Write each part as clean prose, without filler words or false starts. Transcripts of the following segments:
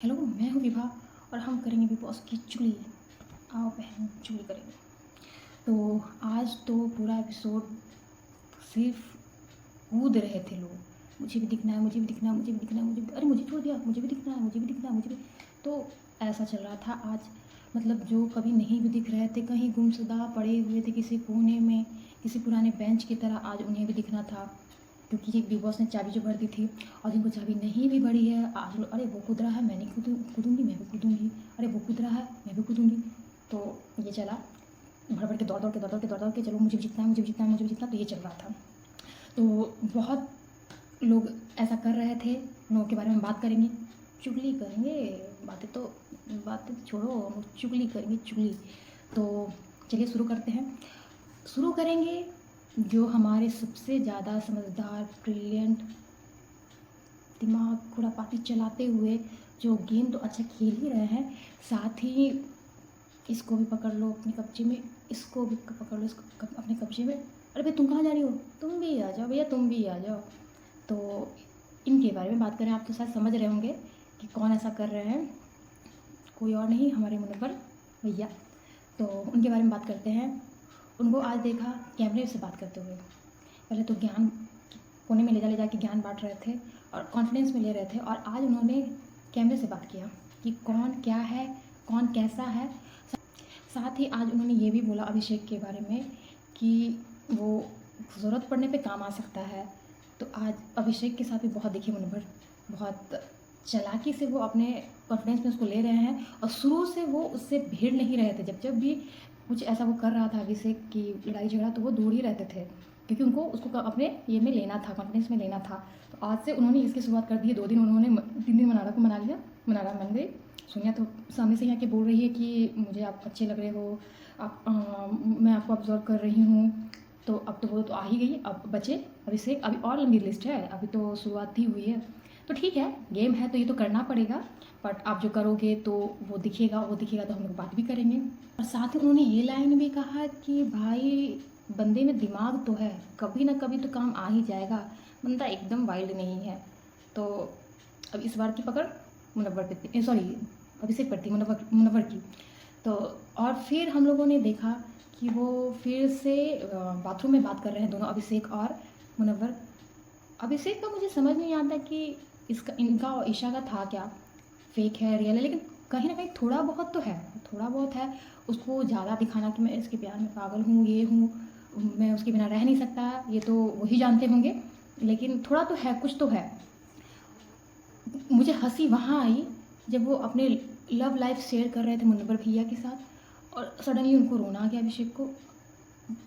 Hello, मैं हूँ विभा और हम करेंगे बिग बॉस की चुगली। आओ बहन, चुगली करेंगे। तो आज तो पूरा एपिसोड सिर्फ कूद रहे थे लोग। मुझे भी दिखना है, मुझे भी दिखना है, मुझे भी दिखना है, मुझे भी, अरे मुझे छोड़ दिया, मुझे भी दिखना है, मुझे भी दिखना है, मुझे भी। तो ऐसा चल रहा था आज। मतलब जो कभी नहीं भी दिख रहे थे, कहीं गुमशुदा पड़े हुए थे किसी कोने में, किसी पुराने बेंच की तरह, आज उन्हें भी दिखना था। क्योंकि ये बिग बॉस ने चाबी जो भर दी थी और जिनको चाबी नहीं भी भरी है आज लोग, अरे वो कूद रहा है, मैं नहीं कूदूंगी, मैं भी कूदूंगी, अरे वो कूद रहा है, मैं भी कूदूंगी। तो ये चला भर भर के दौड़ दौड़ के, चलो मुझे भी जीतना है, मुझे भी जीतना है, मुझे भी जीतना। तो ये चल रहा था। तो बहुत लोग ऐसा कर रहे थे। लोगों के बारे में बात करेंगे, चुगली करेंगे। बातें छोड़ो, हम चुगली करेंगे, चुगली। तो चलिए शुरू करते हैं। शुरू करेंगे जो हमारे सबसे ज़्यादा समझदार, ब्रिलियंट, दिमाग खुरापाती चलाते हुए, जो गेम तो अच्छा खेल ही रहे हैं, साथ ही इसको भी पकड़ लो अपने कब्जे में, इसको भी पकड़ लो इसको अपने कब्जे में। अरे भाई तुम कहाँ जा रही हो, तुम भी आ जाओ भैया, तुम भी आ जाओ। तो इनके बारे में बात करें। आप तो शायद समझ रहे होंगे कि कौन ऐसा कर रहे हैं। कोई और नहीं, हमारे मुनव्वर भैया। तो उनके बारे में बात करते हैं। उनको आज देखा कैमरे से बात करते हुए। पहले तो ज्ञान कोने में ले जा के ज्ञान बांट रहे थे और कॉन्फिडेंस में ले रहे थे, और आज उन्होंने कैमरे से बात किया कि कौन क्या है, कौन कैसा है। साथ ही आज उन्होंने ये भी बोला अभिषेक के बारे में कि वो ज़रूरत पड़ने पे काम आ सकता है। तो आज अभिषेक के साथ भी बहुत दिखे मुनव्वर, बहुत चालाकी से वो अपने कॉन्फिडेंस में उसको ले रहे हैं। और शुरू से वो उससे भिड़ नहीं रहे थे। जब जब भी कुछ ऐसा वो कर रहा था अभिषेक की लड़ाई झगड़ा, तो वो दूर ही रहते थे, क्योंकि उनको उसको अपने ये में लेना था, कॉन्फिडेंस में लेना था। तो आज से उन्होंने इसकी शुरुआत कर दी है। 2 दिन उन्होंने 3 दिन मनारा को मना लिया, मनारा मन गई। सोनिया तो सामने से यहाँ के बोल रही है कि मुझे आप अच्छे लग रहे हो, मैं आपको ऑब्जर्व कर रही हूँ। तो अब तो वो तो आ ही गई, अब बचे अभिषेक। अभी और लंबी लिस्ट है, अभी तो शुरुआत ही हुई है। तो ठीक है, गेम है तो ये तो करना पड़ेगा। बट आप जो करोगे तो वो दिखेगा, वो दिखेगा तो हम लोग बात भी करेंगे। और साथ ही उन्होंने ये लाइन भी कहा कि भाई बंदे में दिमाग तो है, कभी ना कभी तो काम आ ही जाएगा, बंदा एकदम वाइल्ड नहीं है। तो अब इस बार की पकड़ मुनव्वर पे, सॉरी अभिषेक पर थी, मुनव्वर की। तो और फिर हम लोगों ने देखा कि वो फिर से बाथरूम में बात कर रहे हैं दोनों, अभिषेक और मुनव्वर। अभिषेक का मुझे समझ नहीं आता कि इसका इनका और ईशा का था क्या, फेक है रियल है, लेकिन कहीं ना कहीं थोड़ा बहुत तो है, थोड़ा बहुत है। उसको ज़्यादा दिखाना कि मैं इसके प्यार में पागल हूँ, ये हूँ, मैं उसके बिना रह नहीं सकता, ये तो वही जानते होंगे। लेकिन थोड़ा तो है, कुछ तो है। मुझे हंसी वहाँ आई जब वो अपने लव लाइफ शेयर कर रहे थे मुनव्वर भैया के साथ, और सडनली उनको रोना आ गया अभिषेक को।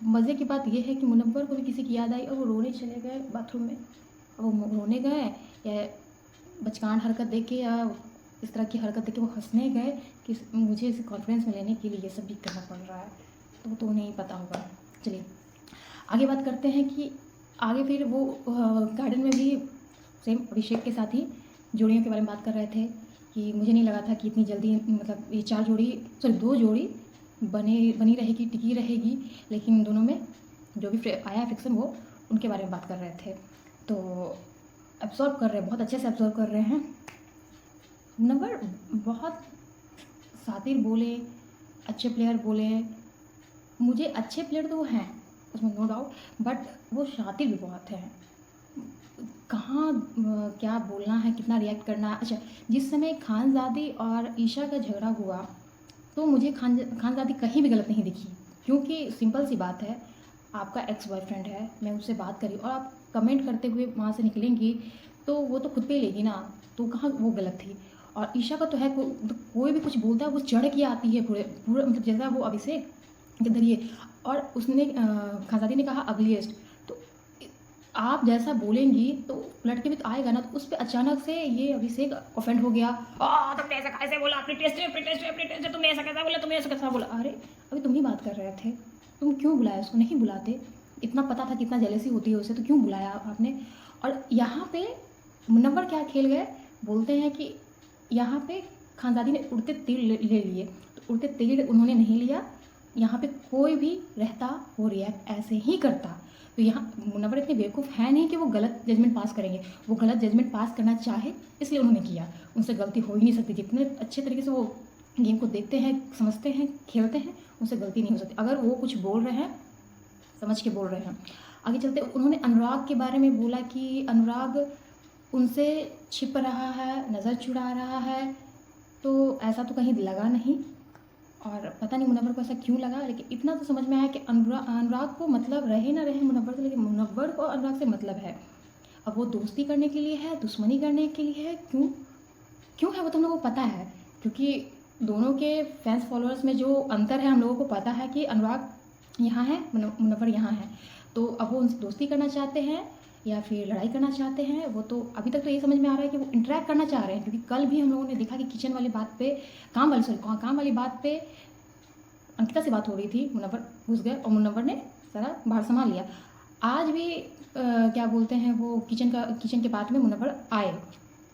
मज़े की बात यह है कि मुनव्वर को भी किसी की याद आई और वो रोने चले गए बाथरूम में। अब वो रोने गए या बचकान हरकत देख के, या इस तरह की हरकत देख के वो हंसने गए कि मुझे इसे कॉन्फिडेंस में लेने के लिए ये सब भी करना पड़ रहा है। तो नहीं पता होगा। चलिए आगे बात करते हैं कि आगे फिर वो गार्डन में भी सेम अभिषेक के साथ ही जोड़ियों के बारे में बात कर रहे थे कि मुझे नहीं लगा था कि इतनी जल्दी, मतलब ये 4 जोड़ी, सॉरी 2 जोड़ी बनी रहेगी, टिकी रहेगी। लेकिन दोनों में जो भी आया फ्रिक्शन, वो उनके बारे में बात कर रहे थे। तो एब्जॉर्व कर रहे हैं, बहुत अच्छे से एब्जॉर्व कर रहे हैं। नंबर बहुत शातिर बोले, अच्छे प्लेयर बोले। मुझे अच्छे प्लेयर तो वो हैं, उसमें नो डाउट, बट वो शातिर भी बहुत हैं। कहाँ क्या बोलना है, कितना रिएक्ट करना है। अच्छा, जिस समय खानज़ादी और ईशा का झगड़ा हुआ, तो मुझे खानज़ादी कहीं भी गलत नहीं दिखी। क्योंकि सिंपल सी बात है, आपका एक्स बॉयफ्रेंड है, मैं उससे बात करी और आप कमेंट करते हुए वहाँ से निकलेंगी, तो वो तो खुद पे ही लेगी ना। तो कहाँ वो गलत थी। और ईशा का तो है, कोई भी कुछ बोलता है वो चढ़ के आती है पूरे पूरा, मतलब जैसा वो अभिषेक के जरिए। और उसने खानज़ादी ने कहा अगलीस्ट। तो आप जैसा बोलेंगी तो लड़के भी तो आएगा ना। तो उस पर अचानक से ये अभिषेक ऑफेंड हो गया, तुमने ऐसा कैसे बोला, अपनी टेस्ट तुमने ऐसा कैसा बोला, तुमने ऐसा कैसा बोला। अरे अभी तुम ही बात कर रहे थे, तुम क्यों बुलाया उसको, नहीं बुलाते। इतना पता था कितना जेलसी होती है उसे, तो क्यों बुलाया आपने। और यहाँ पे मुनव्वर क्या खेल गए, बोलते हैं कि यहाँ पे खानज़ादी ने उड़ते तीर ले लिए। तो उड़ते तीर उन्होंने नहीं लिया। यहाँ पे कोई भी रहता वो रिएक्ट ऐसे ही करता। तो यहाँ मुनव्वर इतने बेवकूफ़ है नहीं कि वो गलत जजमेंट पास करेंगे। वो गलत जजमेंट पास करना चाहे इसलिए उन्होंने किया, उनसे गलती हो ही नहीं सकती। जितने अच्छे तरीके से वो गेम को देखते हैं, समझते हैं, खेलते हैं, उनसे गलती नहीं हो सकती। अगर वो कुछ बोल रहे हैं समझ के बोल रहे हैं। आगे चलते उन्होंने अनुराग के बारे में बोला कि अनुराग उनसे छिप रहा है, नज़र चुरा रहा है, तो ऐसा तो कहीं लगा नहीं। और पता नहीं मुनव्वर को ऐसा क्यों लगा, लेकिन इतना तो समझ में आया कि अनुराग को मतलब रहे ना रहे मुनव्वर से, लेकिन मुनव्वर को अनुराग से मतलब है। अब वो दोस्ती करने के लिए है, दुश्मनी करने के लिए है, क्यों है वो तो हम लोगों को पता है, क्योंकि दोनों के फैंस फॉलोअर्स में जो अंतर है हम लोगों को पता है कि अनुराग यहाँ है, मुनव्वर यहाँ है। तो अब वो उनसे दोस्ती करना चाहते हैं या फिर लड़ाई करना चाहते हैं, वो तो अभी तक तो ये समझ में आ रहा है कि वो इंटरेक्ट करना चाह रहे हैं। क्योंकि कल भी हम लोगों ने देखा कि किचन वाली बात पे काम वाली बात पे अंकिता से बात हो रही थी, मुनव्वर घुस गए और मुनव्वर ने सारा बाहर संभाल लिया। आज भी क्या बोलते हैं वो किचन के बात में मुनव्वर आए,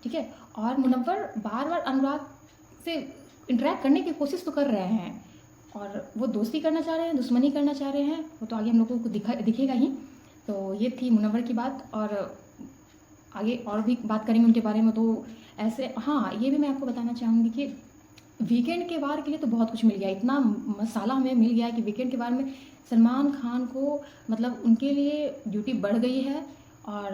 ठीक है, और मुनव्वर बार बार अनुराग से इंटरेक्ट करने की कोशिश तो कर रहे हैं, और वो दोस्ती करना चाह रहे हैं, दुश्मनी करना चाह रहे हैं, वो तो आगे हम लोगों को दिखेगा ही। तो ये थी मुनव्वर की बात, और आगे और भी बात करेंगे उनके बारे में। तो ऐसे हाँ, ये भी मैं आपको बताना चाहूँगी कि वीकेंड के वार के लिए तो बहुत कुछ मिल गया, इतना मसाला हमें मिल गया कि वीकेंड के वार में सलमान खान को मतलब उनके लिए ड्यूटी बढ़ गई है। और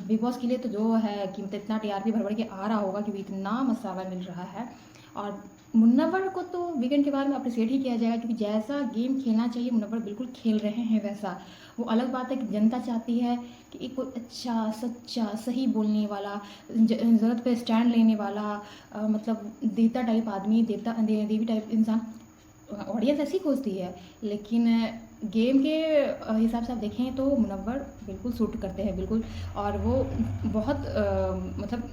बिग बॉस के लिए तो जो है कि मतलब इतना टीआरपी भर के आ रहा होगा क्योंकि इतना मसाला मिल रहा है। और मुनव्वर को तो वीकेंड के बाद में अप्रिशिएट ही किया जाएगा, क्योंकि जैसा गेम खेलना चाहिए मुनव्वर बिल्कुल खेल रहे हैं वैसा। वो अलग बात है कि जनता चाहती है कि एक कोई अच्छा, सच्चा, सही बोलने वाला, ज़रूरत पे स्टैंड लेने वाला, मतलब देवता टाइप आदमी, देवी टाइप इंसान, ऑडियंस ऐसी खोजती है। लेकिन गेम के हिसाब से आप देखें तो मुनव्वर बिल्कुल सूट करते हैं, बिल्कुल। और वो बहुत मतलब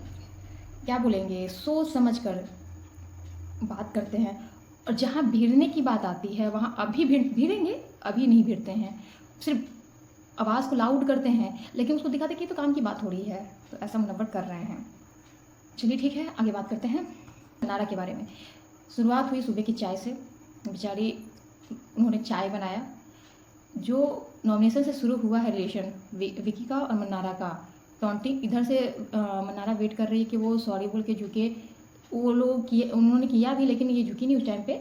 क्या बोलेंगे, सोच समझ कर बात करते हैं। और जहाँ भिड़ने की बात आती है वहाँ अभी भिड़ेंगे, अभी नहीं भिड़ते हैं, सिर्फ आवाज़ को लाउड करते हैं, लेकिन उसको दिखाते कि तो काम की बात हो रही है। तो ऐसा मुनव्वर कर रहे हैं। चलिए ठीक है, आगे बात करते हैं नारा के बारे में। शुरुआत हुई सुबह की चाय से। बेचारी उन्होंने चाय बनाया। जो नॉमिनेशन से शुरू हुआ है रिलेशन विकी का और मन्नारा का, टॉन्टिंग इधर से मन्नारा वेट कर रही है कि वो सॉरी बोल के झुके। वो लोग किए, उन्होंने किया भी, लेकिन ये झुकी नहीं उस टाइम पे।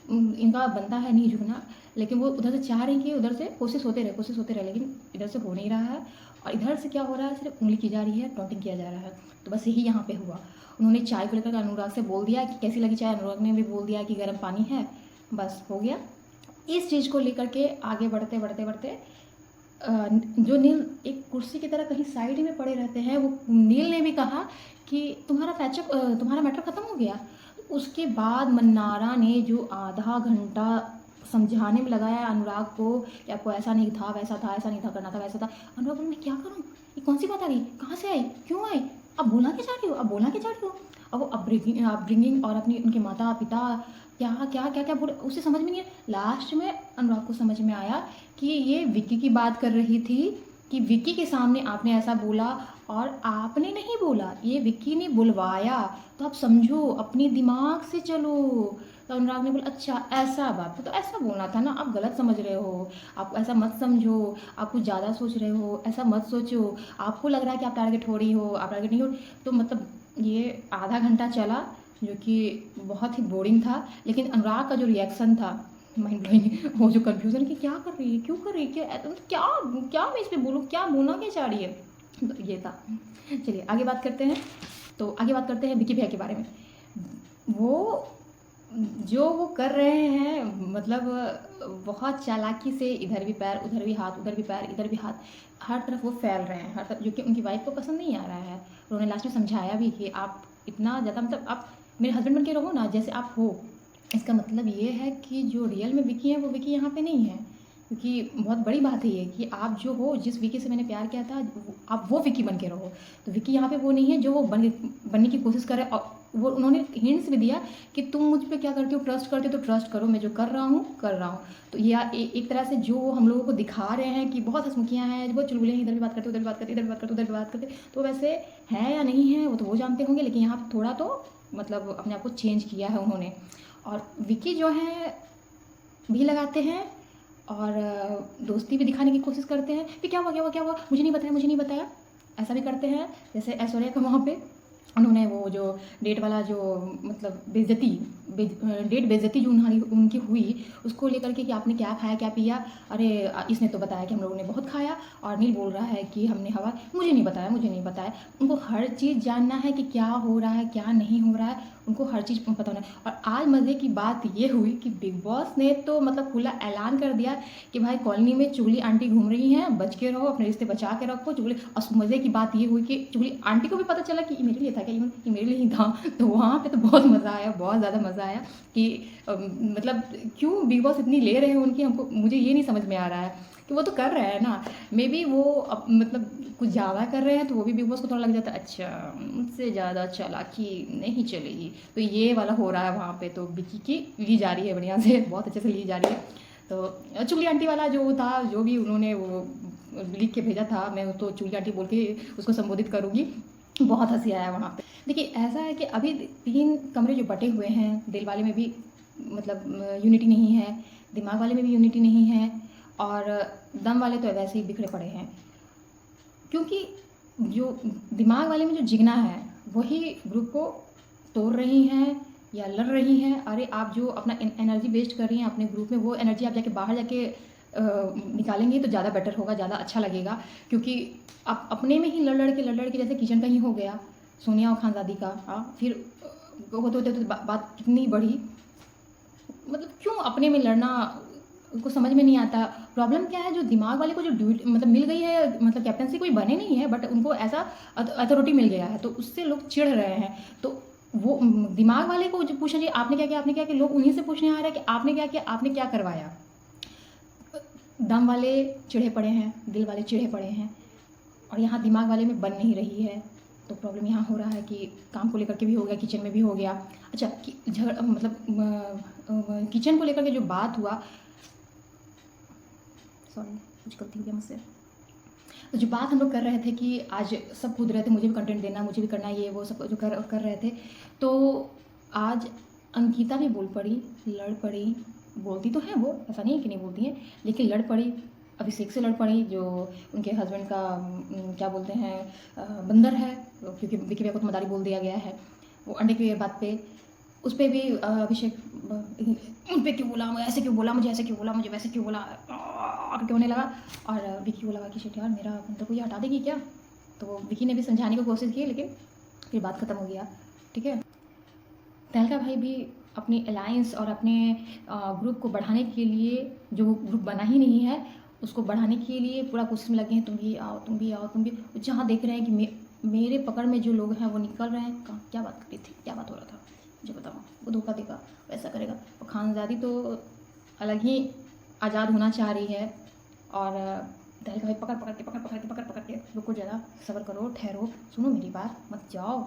इनका बनता है नहीं झुकना, लेकिन वो उधर से चाह रही कि उधर से कोशिश होते रहे, लेकिन इधर से हो नहीं रहा है। और इधर से क्या हो रहा है, सिर्फ उंगली की जा रही है, टॉन्टिंग किया जा रहा है। तो बस यही यहाँ पे हुआ। उन्होंने चाय को लेकर अनुराग से बोल दिया कि कैसी लगी चाय, अनुराग ने भी बोल दिया कि गर्म पानी है, बस हो गया। इस चीज़ को लेकर के आगे बढ़ते जो नील एक कुर्सी की तरह कहीं साइड में पड़े रहते हैं, वो नील ने भी कहा कि तुम्हारा मैटर ख़त्म हो गया। उसके बाद मन्नारा ने जो आधा घंटा समझाने में लगाया अनुराग को कि आपको ऐसा नहीं था, वैसा था, ऐसा नहीं था, करना था, वैसा था। अनुराग बोले मैं क्या करूँ, ये कौन सी बात आ गई, कहाँ से आई, क्यों आई, अब बोला के जा रही हो। अब वो अपब्रिंगिंग और अपनी उनके माता पिता क्या बोले, उसे समझ में नहीं आया। लास्ट में अनुराग को समझ में आया कि ये विक्की की बात कर रही थी, कि विक्की के सामने आपने ऐसा बोला और आपने नहीं बोला, ये विक्की ने बुलवाया। तो आप समझो, अपनी दिमाग से चलो। तो अनुराग ने बोला अच्छा ऐसा बात तो ऐसा बोलना था ना, आप गलत समझ रहे हो, आप ऐसा मत समझो, आप कुछ ज़्यादा सोच रहे हो, ऐसा मत सोचो, आपको लग रहा है कि आप टारगेट हो रही हो, आप टारगेट नहीं हो। तो मतलब ये आधा घंटा चला, जो कि बहुत ही बोरिंग था। लेकिन अनुराग का जो रिएक्शन था माइंड ब्लोइंग, वो जो कन्फ्यूज़न कि क्या कर रही है, क्यों कर रही है, क्या मैं इस पर बोलूँ, क्या बोलना क्या चाह रही है, तो ये था। चलिए आगे बात करते हैं। तो आगे बात करते हैं विक्की भैया के बारे में। वो जो कर रहे हैं, मतलब बहुत चालाकी से इधर भी पैर, उधर भी हाथ, उधर भी पैर, इधर भी हाथ, हर तरफ वो फैल रहे हैं, हर तरफ, जो कि उनकी वाइफ को पसंद नहीं आ रहा है। उन्होंने लास्ट में समझाया भी कि आप इतना ज़्यादा, मतलब आप मेरे हस्बैंड बन के रहो ना जैसे आप हो। इसका मतलब ये है कि जो रियल में विक्की है वो विक्की यहाँ पे नहीं है, क्योंकि बहुत बड़ी बात है ये कि आप जो हो, जिस विक्की से मैंने प्यार किया था, आप वो विक्की बन के रहो। तो विक्की यहाँ पे वो नहीं है जो वो बनने की कोशिश करे। और वो उन्होंने हिंट्स भी दिया कि तुम मुझ पे क्या करते हो, ट्रस्ट करते हो तो ट्रस्ट करो, मैं जो कर रहा हूँ। तो यह एक तरह से जो हम लोगों को दिखा रहे हैं कि बहुत हंसमुखियाँ हैं, बहुत चुलबुले हैं, इधर भी बात करते, उधर भी बात करते, इधर भी बात करते, उधर भी बात करते। तो वैसे है या नहीं है वो तो वो जानते होंगे, लेकिन यहाँ पर थोड़ा तो मतलब अपने आप को चेंज किया है उन्होंने। और विक्की जो है भी लगाते हैं और दोस्ती भी दिखाने की कोशिश करते हैं, फिर क्या हुआ क्या हुआ क्या हुआ, मुझे नहीं बताया, मुझे नहीं बताया, ऐसा भी करते हैं। जैसे ऐश्वर्या का वहाँ पे उन्होंने वो जो डेट वाला जो मतलब डेट बेइज्जती जो उनकी हुई उसको लेकर के कि आपने क्या खाया क्या पिया, अरे इसने तो बताया कि हम लोगों ने बहुत खाया, और नील बोल रहा है कि हमने हवा, मुझे नहीं बताया, मुझे नहीं बताया। उनको हर चीज़ जानना है कि क्या हो रहा है क्या नहीं हो रहा है, उनको हर चीज़ पता होना है। और आज मज़े की बात ये हुई कि बिग बॉस ने तो मतलब खुला ऐलान कर दिया कि भाई कॉलोनी में चुगली आंटी घूम रही हैं, बच के रहो, अपने रिश्ते बचा के रखो चुगली। और मज़े की बात ये हुई कि चुगली आंटी को भी पता चला कि ये मेरे लिए था क्या, ये मेरे लिए ही था। तो वहाँ पे तो बहुत मज़ा आया, बहुत ज़्यादा मज़ा आया कि मतलब क्यों बिग बॉस इतनी ले रहे हैं उनकी, हमको मुझे ये नहीं समझ में आ रहा है कि वो तो कर रहे हैं ना, मे बी वो मतलब कुछ ज़्यादा कर रहे हैं तो वो भी बिग बॉस को थोड़ा लग जाता है अच्छा मुझसे ज़्यादा चालाकी नहीं चलेगी, तो ये वाला हो रहा है वहाँ पे। तो विकी की ली जा रही है बढ़िया से, बहुत अच्छे से ली जा रही है। तो चुगली आंटी वाला जो था, जो भी उन्होंने वो लिख के भेजा था, मैं तो चुगली आंटी बोल के उसको संबोधित करूँगी। बहुत हंसी आया वहाँ पे। देखिए ऐसा है कि अभी 3 कमरे जो बटे हुए हैं, दिल वाले में भी मतलब यूनिटी नहीं है, दिमाग वाले में भी यूनिटी नहीं है, और दम वाले तो वैसे ही बिखरे पड़े हैं। क्योंकि जो दिमाग वाले में जो जिगना है वही ग्रुप को तोड़ रही हैं या लड़ रही हैं। अरे आप जो अपना एनर्जी वेस्ट कर रही हैं अपने ग्रुप में, वो एनर्जी आप जाके बाहर जाके निकालेंगे तो ज़्यादा बेटर होगा, ज़्यादा अच्छा लगेगा। क्योंकि आप अपने में ही लड़ लड़ के जैसे किचन का ही हो गया सोनिया और खानजादी का, फिर होते होते बात कितनी बढ़ी। मतलब क्यों अपने में लड़ना, उनको समझ में नहीं आता। प्रॉब्लम क्या है, जो दिमाग वाले को जो ड्यूटी मतलब मिल गई है, मतलब कैप्टनसी कोई बने नहीं है बट उनको ऐसा अथॉरिटी मिल गया है, तो उससे लोग चिढ़ रहे हैं। तो वो दिमाग वाले को जो पूछना चाहिए आपने क्या किया, आपने क्या किया, लोग उन्हीं से पूछने आ रहे हैं कि आपने क्या किया, आपने क्या करवाया। दम वाले चिढ़े पड़े हैं, दिल वाले चिढ़े पड़े हैं, और यहाँ दिमाग वाले में बन नहीं रही है। तो प्रॉब्लम यहाँ हो रहा है कि काम को लेकर के भी हो गया, किचन में भी हो गया। अच्छा मतलब किचन को लेकर के जो बात हुआ, सॉरी कुछ गलती हो गया मुझसे। तो जो बात हम लोग कर रहे थे कि आज सब कूद रहे थे, मुझे भी कंटेंट देना, मुझे भी करना, ये वो सब जो कर रहे थे, तो आज अंकिता भी बोल पड़ी, लड़ पड़ी। बोलती तो है वो, ऐसा नहीं है कि नहीं बोलती हैं, लेकिन लड़ पड़ी। अभिषेक से लड़ पड़ी, जो उनके हस्बैंड का क्या बोलते हैं बंदर है, क्योंकि विकी भैया को तो मदारी बोल दिया गया है। वो अंडे की बात पे उस पर भी अभिषेक उन पर क्यों बोला, ऐसे क्यों बोला, मुझे ऐसे क्यों बोला, मुझे वैसे क्यों बोला, क्यों होने लगा। और विकी को लगा कि शिट यार मेरा बंदर को ये हटा देगी क्या। तो विकी ने भी समझाने की कोशिश की, लेकिन फिर बात ख़त्म हो गया। ठीक है, तहलका भाई भी अपनी अलायंस और अपने ग्रुप को बढ़ाने के लिए, जो ग्रुप बना ही नहीं है उसको बढ़ाने के लिए पूरा कोशिश में लगे हैं। तुम भी आओ, तुम भी आओ, तुम भी। जहाँ देख रहे हैं कि मेरे पकड़ में जो लोग हैं वो निकल रहे हैं। कहाँ क्या बात कर रही थी, क्या बात हो रहा था मुझे बताओ। वो धोखा देगा, वैसा करेगा। और खानजादी तो अलग ही आज़ाद होना चाह रही है, और तहलका भाई पकड़ के रुको ज़रा, सब्र करो, ठहरो, सुनो मेरी बात, मत जाओ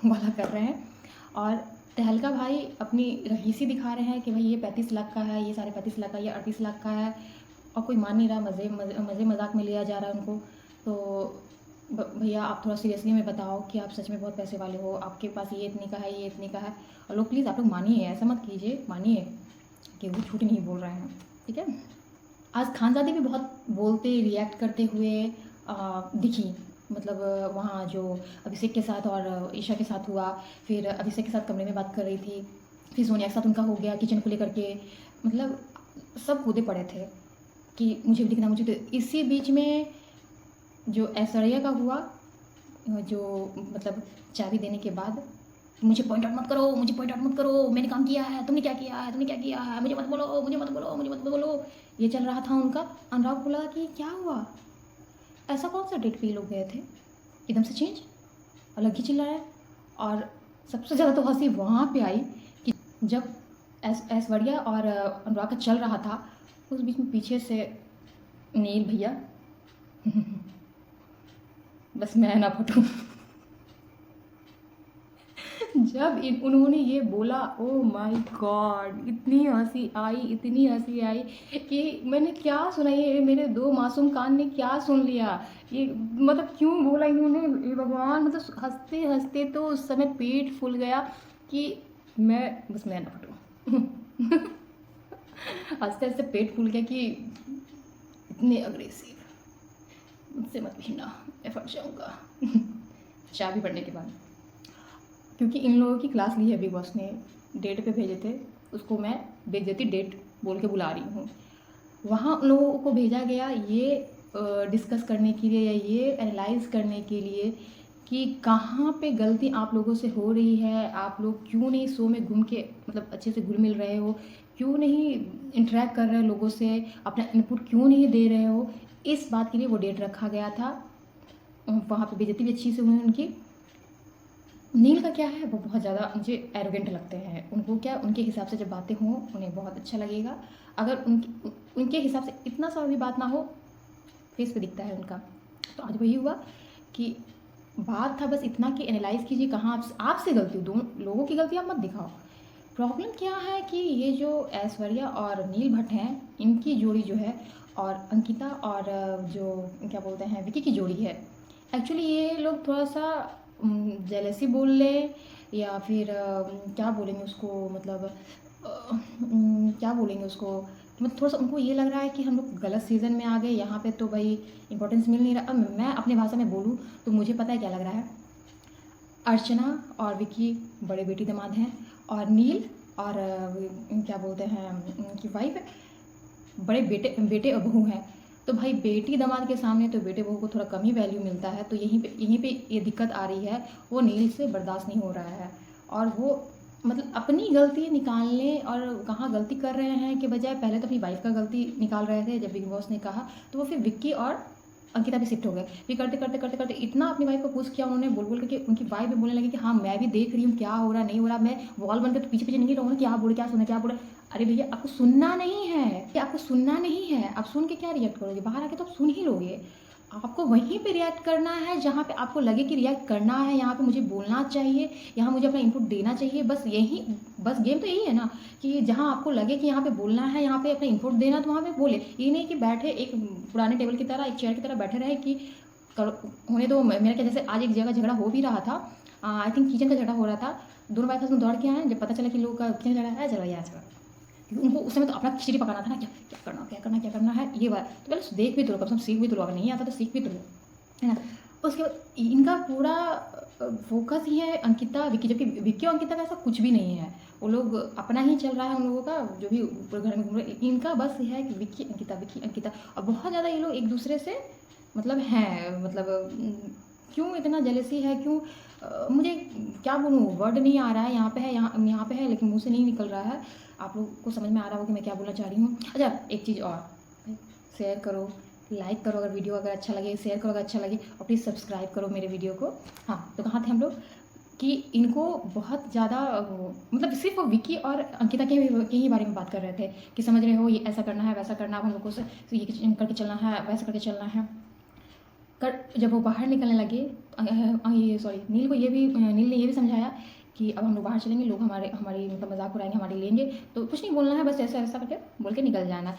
वाला कर रहे हैं। और तहलका भाई अपनी रहीसी दिखा रहे हैं कि भाई ये 35 लाख का है, ये साढ़े 35 लाख का, ये 38 लाख का है, और कोई मान नहीं रहा। मज़े मजाक में लिया जा रहा है उनको। तो भैया आप थोड़ा सीरियसली में बताओ कि आप सच में बहुत पैसे वाले हो, आपके पास ये इतने का है, ये इतने का है। और लोग प्लीज़ आप लोग मानिए, ऐसा मत कीजिए, मानिए कि वो झूठ नहीं बोल रहे हैं। ठीक है, आज खानजादी भी बहुत बोलते रिएक्ट करते हुए दिखी। मतलब वहाँ जो अभिषेक के साथ और ईशा के साथ हुआ, फिर अभिषेक के साथ कमरे में बात कर रही थी, फिर सोनिया के साथ उनका हो गया किचन को लेकर के। मतलब सब कूदे पड़े थे कि मुझे भी दिखना, मुझे तो। इसी बीच में जो ऐश्वर्या का हुआ, जो मतलब चाबी देने के बाद, मुझे पॉइंट आउट मत करो, मुझे पॉइंट आउट मत करो, मैंने काम किया है, तुमने क्या किया है, तुमने क्या किया है, मुझे मत बोलो, मुझे मत बोलो, मुझे मत बोलो। ये चल रहा था उनका। अनुराग बोला कि क्या हुआ, ऐसा कौन सा डेट पे ये लोग गए थे, एकदम से चेंज, अलग ही चिल्ला है। और सबसे ज़्यादा तो हंसी वहाँ पे आई कि जब ऐश्वर्या और अनुराग का चल रहा था, उस बीच में पीछे से नील भैया बस मैं ना फटूं जब उन्होंने ये बोला, ओ माय गॉड, इतनी हंसी आई कि मैंने क्या सुना, ये मेरे 2 मासूम कान ने क्या सुन लिया। ये मतलब क्यों बोला इन्होंने, ये भगवान। मतलब हंसते हंसते तो उस समय पेट फूल गया कि मैं ना फटूं आस्ते आस्ते पेट फूल गया कि इतने अग्रेसिव, मुझसे मत भिड़ना, मैं फट जाऊँगा। चाबी पड़ने के बाद, क्योंकि इन लोगों की क्लास ली है बिग बॉस ने, डेट पे भेजे थे, उसको मैं बेइज्जती डेट बोल के बुला रही हूँ। वहाँ उन लोगों को भेजा गया ये डिस्कस करने के लिए या ये एनालाइज करने के लिए कि कहाँ पे गलती आप लोगों से हो रही है, आप लोग क्यों नहीं शो में घूम के मतलब अच्छे से घुल मिल रहे हो, क्यों नहीं इंटरेक्ट कर रहे हो लोगों से, अपना इनपुट क्यों नहीं दे रहे हो। इस बात के लिए वो डेट रखा गया था। वहाँ पे बेइज्जती भी अच्छी से हुई उनकी। नील का क्या है, वो बहुत ज़्यादा मुझे एरोगेंट लगते हैं। उनको क्या, उनके हिसाब से जब बातें हों उन्हें बहुत अच्छा लगेगा। अगर उनके हिसाब से इतना सा भी बात ना हो, फेस पे दिखता है उनका। तो आज वही हुआ कि बात था बस इतना कि एनालाइज़ कीजिए कहाँ आपसे गलती हो, दोनों लोगों की गलती आप मत दिखाओ। प्रॉब्लम क्या है कि ये जो ऐश्वर्या और नील भट्ट हैं, इनकी जोड़ी जो है, और अंकिता और जो क्या बोलते हैं विकी की जोड़ी है, एक्चुअली ये लोग थोड़ा सा जेलसी बोल लें या फिर क्या बोलेंगे उसको, मतलब क्या बोलेंगे उसको, मतलब थोड़ा सा उनको ये लग रहा है कि हम लोग गलत सीज़न में आ गए, यहाँ पे तो भाई इंपॉर्टेंस मिल नहीं रहा। अब मैं अपने भाषा में बोलूँ तो मुझे पता है क्या लग रहा है। अर्चना और विकी बड़े बेटी दामाद हैं, और नील और क्या बोलते हैं उनकी वाइफ बड़े बेटे बेटे और बहू हैं। तो भाई बेटी दामाद के सामने तो बेटे बहू को थोड़ा कम ही वैल्यू मिलता है। तो यहीं पे ये दिक्कत आ रही है, वो नील से बर्दाश्त नहीं हो रहा है। और वो मतलब अपनी गलती निकालने और कहाँ गलती कर रहे हैं के बजाय पहले तो अपनी वाइफ का गलती निकाल रहे थे। जब बिग बॉस ने कहा तो वो फिर विक्की और अंकिता भी शिफ्ट हो गए। फिर करते करते करते करते इतना अपनी वाइफ को पुश किया उन्होंने, बोल बोल के उनकी वाइफ भी बोलने लगी कि हाँ मैं भी देख रही हूँ क्या हो रहा नहीं हो रहा, मैं वॉल बनकर तो पीछे पीछे नहीं रहूँगा क्या बोले क्या सुना क्या बोले। अरे भैया आपको सुनना नहीं है, आपको सुनना नहीं है, आप सुन के क्या रिएक्ट करोगे, बाहर आके तो आप सुन ही लोगे। आपको वहीं पे रिएक्ट करना है जहाँ पे आपको लगे कि रिएक्ट करना है, यहाँ पे मुझे बोलना चाहिए, यहाँ मुझे अपना इनपुट देना चाहिए। बस यही, बस गेम तो यही है ना कि जहाँ आपको लगे कि यहाँ पे बोलना है, यहाँ पे अपना इनपुट देना, तो वहाँ पे बोले। ये नहीं कि बैठे एक पुराने टेबल की तरह, एक चेयर की तरह बैठे रहे कि होने दो। मेरा क्या, जैसे आज एक जगह झगड़ा हो भी रहा था, आई थिंक किचन का झगड़ा हो रहा था, दोनों वाइफ हस्बैंड दौड़ के आए। जब पता चला कि लोग का किचन झगड़ा है, चलो यार चलो, क्योंकि उनको उस समय तो अपना खिचड़ी पकाना था ना, क्या क्या करना है ये बात। तो पहले देख भी तो लो, कम से कम सीख भी तो लो, अगर नहीं आता तो सीख भी तो लो, है ना। उसके बाद इनका पूरा फोकस ही है अंकिता विक्की, जबकि विक्की और अंकिता का ऐसा कुछ भी नहीं है। वो लोग अपना ही चल रहा है उन लोगों का, जो भी पूरे घर में घूम रहे, इनका बस है कि विक्की अंकिता। और बहुत ज़्यादा ये लोग एक दूसरे से मतलब हैं, मतलब क्यों इतना जेलसी है, क्यों मुझे क्या बोलूँ, वर्ड नहीं आ रहा है। यहाँ पे है, यहाँ पे है, लेकिन मुंह से नहीं निकल रहा है। आप लोग को समझ में आ रहा हो कि मैं क्या बोलना चाह रही हूँ। अच्छा एक चीज़ और, शेयर करो, लाइक करो, अगर वीडियो अगर अच्छा लगे, शेयर करो अगर अच्छा लगे, और प्लीज़ सब्सक्राइब करो मेरे वीडियो को। हाँ तो कहाँ थे हम लोग कि इनको बहुत ज़्यादा मतलब सिर्फ वो विकी और अंकिता के ही बारे में बात कर रहे थे कि समझ रहे हो ये ऐसा करना है वैसा करना है, हम लोगों से ये करके चलना है वैसा करके चलना है। जब वो बाहर निकलने लगे, ये सॉरी नील ने ये भी समझाया कि अब हम लोग बाहर चलेंगे, लोग हमारी मतलब मजाक उड़ाएंगे, हमारी लेंगे, तो कुछ नहीं बोलना है, बस ऐसा ऐसा करके बोल के निकल जाना।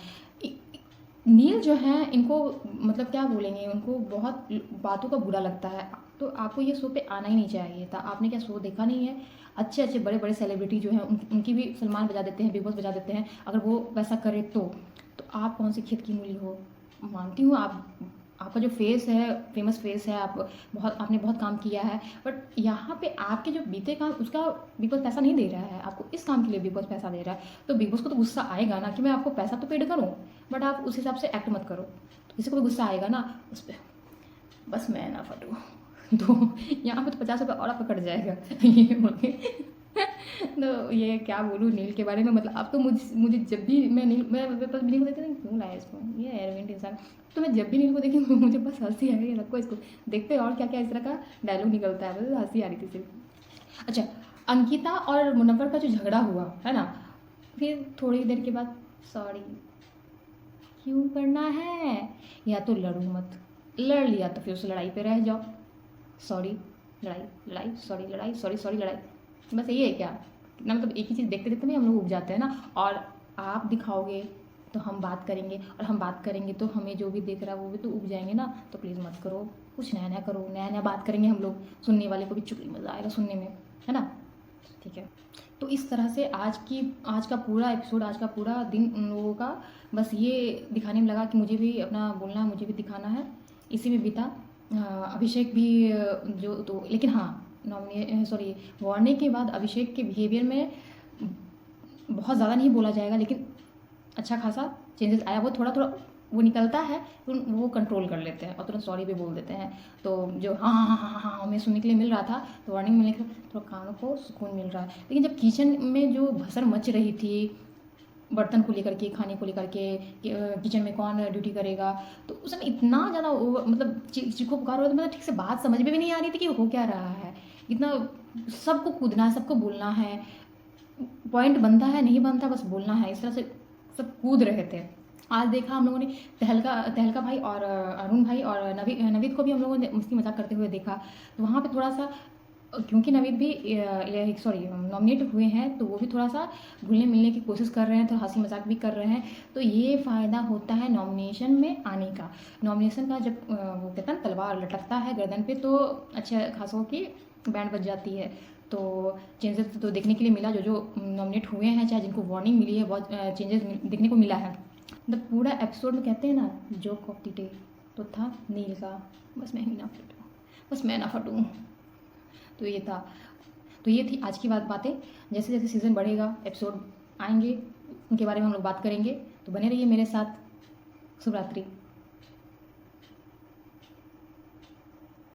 नील जो है इनको मतलब क्या बोलेंगे, उनको बहुत बातों का बुरा लगता है। तो आपको ये शो पे आना ही नहीं चाहिए था। आपने क्या शो देखा नहीं है? अच्छे अच्छे बड़े बड़े सेलिब्रिटी जो हैं उनकी भी सलमान बजा देते हैं, बिग बॉस बजा देते हैं। अगर वो वैसा करे तो आप कौन सी खेत की मूली हो। मानती हूँ आपका जो फेस है, फेमस फेस है, आपने बहुत काम किया है, बट यहाँ पे आपके जो बीते काम उसका बिग बॉस पैसा नहीं दे रहा है आपको। इस काम के लिए बिग बॉस पैसा दे रहा है, तो बिग बॉस को तो गुस्सा आएगा ना कि मैं आपको पैसा तो पेड करूँ, बट आप उस हिसाब से एक्ट मत करो। तो किसी को भी गुस्सा आएगा ना उस पर, बस मैं ना फटूँ तो यहाँ पे तो 50 रुपये और आपका कट जाएगा ये बोल के तो ये क्या बोलूँ नील के बारे में। मतलब अब तो मुझे जब भी मैं बस नील को देखती हूँ, क्यों लाया इसको, ये एरोगेंट इंसान। तो मैं जब भी नील को देखी मुझे बस हंसी आ रही है, रखो इसको देखते और क्या क्या इस तरह का डायलॉग निकलता है, बस हंसी आ रही थी सिर्फ। अच्छा अंकिता और मुनव्वर का जो झगड़ा हुआ है ना, फिर थोड़ी देर के बाद सॉरी क्यों करना है, या तो लड़ो मत, लड़ लिया तो फिर उस लड़ाई पे रह जाओ। सॉरी लड़ाई, लड़ाई सॉरी लड़ाई, सॉरी लड़ाई, बस यही है क्या ना। मतलब एक ही चीज़ देखते देखते नहीं हम लोग उग जाते हैं ना। और आप दिखाओगे तो हम बात करेंगे, और हम बात करेंगे तो हमें जो भी देख रहा है वो भी तो उग जाएंगे ना। तो प्लीज़ मत करो, कुछ नया नया करो, नया नया बात करेंगे हम लोग, सुनने वाले को भी चुटकी मज़ा आएगा सुनने में, है ना। ठीक है, तो इस तरह से आज का पूरा एपिसोड, आज का पूरा दिन उन लोगों का बस ये दिखाने में लगा कि मुझे भी अपना बोलना है, मुझे भी दिखाना है, इसी में बीता। अभिषेक भी जो तो लेकिन हाँ, वार्निंग के बाद अभिषेक के बिहेवियर में बहुत ज़्यादा नहीं बोला जाएगा, लेकिन अच्छा खासा चेंजेस आया। वो थोड़ा थोड़ा वो निकलता है तो वो कंट्रोल कर लेते हैं और तुरंत सॉरी भी बोल देते हैं। तो जो हाँ हाँ हाँ हाँ हाँ हाँ हमें सुनने के लिए मिल रहा था, तो वार्निंग मिलने के थोड़ा कानों को सुकून मिल रहा है। लेकिन जब किचन में जो भसड़ मच रही थी, बर्तन को लेकर के, खाने को लेकर के, किचन में कौन ड्यूटी करेगा, तो उस समय इतना ज़्यादा मतलब चीखो पुकार हो रहा था, मतलब ठीक से बात समझ में भी नहीं आ रही थी कि हो क्या रहा है। इतना सबको कूदना है, सबको बोलना है, पॉइंट बनता है नहीं बनता बस बोलना है, इस तरह से सब कूद रहे थे। आज देखा हम लोगों ने तहलका भाई और अरुण भाई और नवीद को भी हम लोगों ने मस्ती मजाक करते हुए देखा। तो वहाँ पे थोड़ा सा, क्योंकि नवीद भी नॉमिनेट हुए हैं, तो वो भी थोड़ा सा घुलने मिलने की कोशिश कर रहे हैं, तो हंसी मजाक भी कर रहे हैं। तो ये फ़ायदा होता है नॉमिनेशन में आने का। नॉमिनेशन का जब वो कहता है ना तलवार लटकता है गर्दन पे, तो अच्छे खासों की बैंड बज जाती है। तो चेंजेस तो देखने के लिए मिला, जो जो नॉमिनेट हुए हैं, चाहे जिनको वार्निंग मिली है, बहुत चेंजेस देखने को मिला है। मतलब पूरा एपिसोड में कहते हैं ना, जोक ऑफ द डे तो था नील का, बस मैं ही ना फटूँ, बस मैं ना फटूँ। तो ये था, तो ये थी आज की बातें। जैसे जैसे सीज़न बढ़ेगा, एपिसोड आएंगे, उनके बारे में हम लोग बात करेंगे, तो बने रहिए मेरे साथ। शुभ रात्रि।